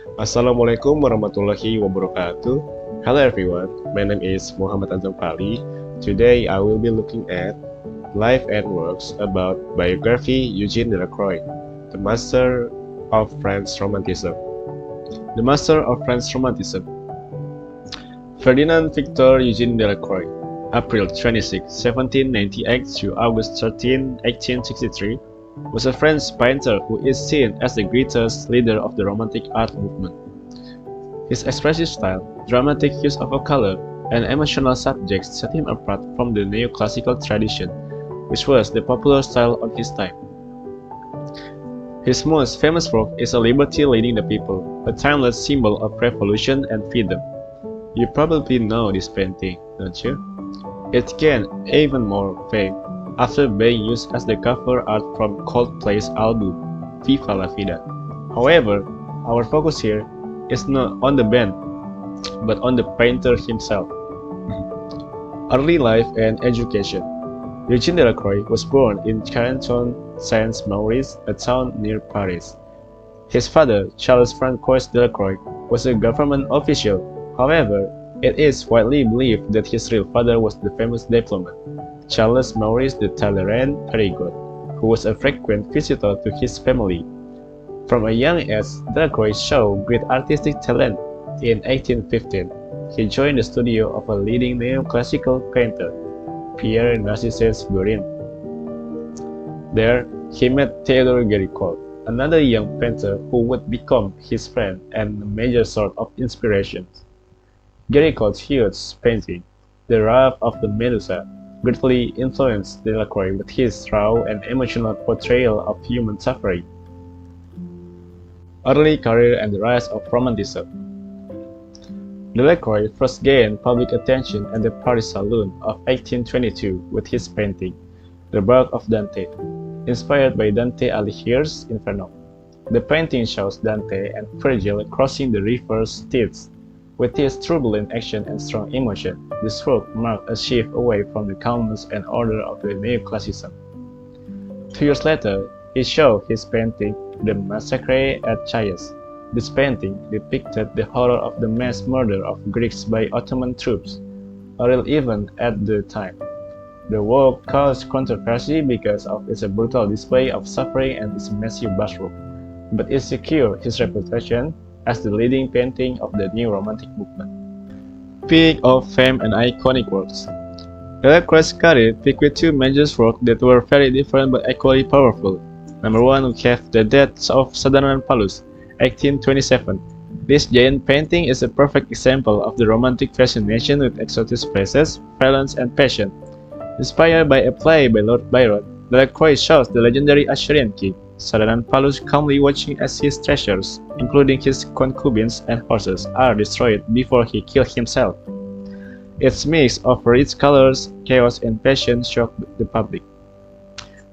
Assalamualaikum warahmatullahi wabarakatuh. Hello everyone, my name is Muhammad Azzam Falih. Today I will be looking at life and works about biography Eugene Delacroix, the master of French Romanticism. The master of French Romanticism. Ferdinand Victor Eugene Delacroix, April 26, 1798 to August 13, 1863, was a French painter who is seen as the greatest leader of the Romantic art movement. His expressive style, dramatic use of color, and emotional subjects set him apart from the neoclassical tradition, which was the popular style of his time. His most famous work is A Liberty Leading the People, a timeless symbol of revolution and freedom. You probably know this painting, don't you? It gained even more fame after being used as the cover art from Coldplay's album Viva la Vida. However, our focus here is not on the band, but on the painter himself. Early life and education. Eugene Delacroix was born in Charenton, Saint-Maurice, a town near Paris. His father, Charles Francois Delacroix, was a government official. However, it is widely believed that his real father was the famous diplomat, Charles Maurice de Talleyrand-Périgord, who was a frequent visitor to his family. From a young age, Delacroix showed great artistic talent. In 1815, he joined the studio of a leading neoclassical painter, Pierre Narcisse Guérin. There, he met Theodore Géricault, another young painter who would become his friend and a major source of inspiration. Géricault's huge painting, The Wrath of the Medusa, greatly influenced Delacroix with his raw and emotional portrayal of human suffering. Early career and the rise of Romanticism. Delacroix first gained public attention at the Paris Saloon of 1822 with his painting, The Bark of Dante, inspired by Dante Alighieri's Inferno. The painting shows Dante and Virgil crossing the river Styx. With its turbulent action and strong emotion, this work marked a shift away from the calmness and order of the neoclassicism. 2 years later, he showed his painting, The Massacre at Chios. This painting depicted the horror of the mass murder of Greeks by Ottoman troops, a real event at the time. The work caused controversy because of its brutal display of suffering and its massive brushwork, but it secured his reputation as the leading painting of the new Romantic movement. Peak of fame and iconic works. Delacroix's career peaked with two major works that were very different but equally powerful. Number one, we have The Death of Sardanapalus, 1827. This giant painting is a perfect example of the Romantic fascination with exotic places, violence, and passion. Inspired by a play by Lord Byron, Delacroix shows the legendary Assyrian king Sardanapalus calmly watching as his treasures, including his concubines and horses, are destroyed before he kills himself. Its mix of rich colors, chaos, and passion shocked the public.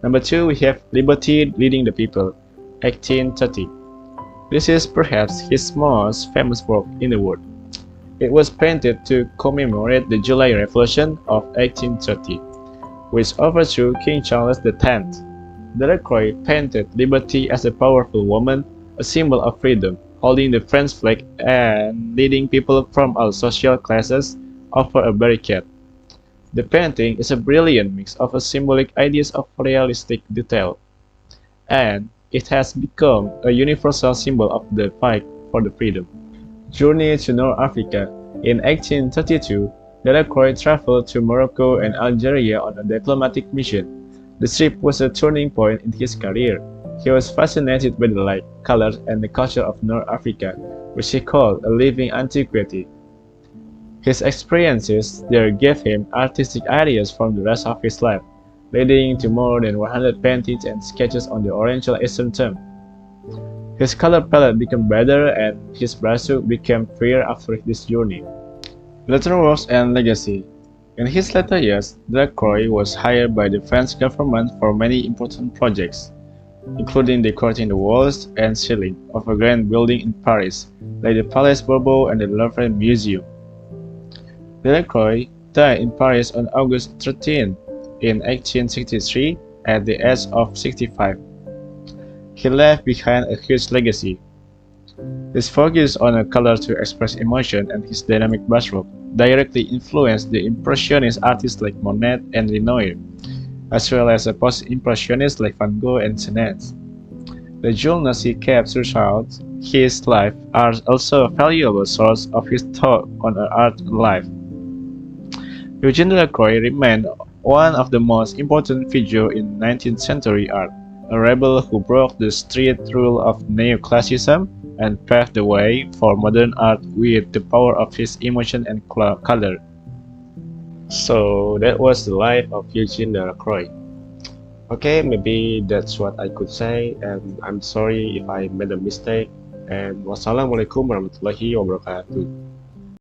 Number two, we have Liberty Leading the People, 1830. This is perhaps his most famous work in the world. It was painted to commemorate the July Revolution of 1830, which overthrew King Charles X. Delacroix painted liberty as a powerful woman, a symbol of freedom, holding the French flag and leading people from all social classes over a barricade. The painting is a brilliant mix of symbolic ideas of realistic detail, and it has become a universal symbol of the fight for the freedom. Journey to North Africa. In 1832, Delacroix traveled to Morocco and Algeria on a diplomatic mission. The trip was a turning point in his career. He was fascinated by the light, colors, and the culture of North Africa, which he called a living antiquity. His experiences there gave him artistic ideas for the rest of his life, leading to more than 100 paintings and sketches on the Oriental Eastern theme. His color palette became better and his brushstroke became freer after this journey. Later works and legacy. In his later years, Delacroix was hired by the French government for many important projects, including decorating the walls and ceiling of a grand building in Paris, like the Palais Bourbon and the Louvre Museum. Delacroix died in Paris on August 13 in 1863 at the age of 65. He left behind a huge legacy. His focus on a color to express emotion and his dynamic brushwork directly influenced the Impressionist artists like Monet and Renoir, as well as post-Impressionists like Van Gogh and Tennant. The jewels he kept throughout his life are also a valuable source of his thought on art and life. Eugene Delacroix remained one of the most important figures in 19th century art, a rebel who broke the strict rule of neoclassicism and paved the way for modern art with the power of his emotion and color. So that was the life of Eugene Delacroix. Okay, maybe that's what I could say, and I'm sorry if I made a mistake. And wassalamualaikum warahmatullahi wabarakatuh.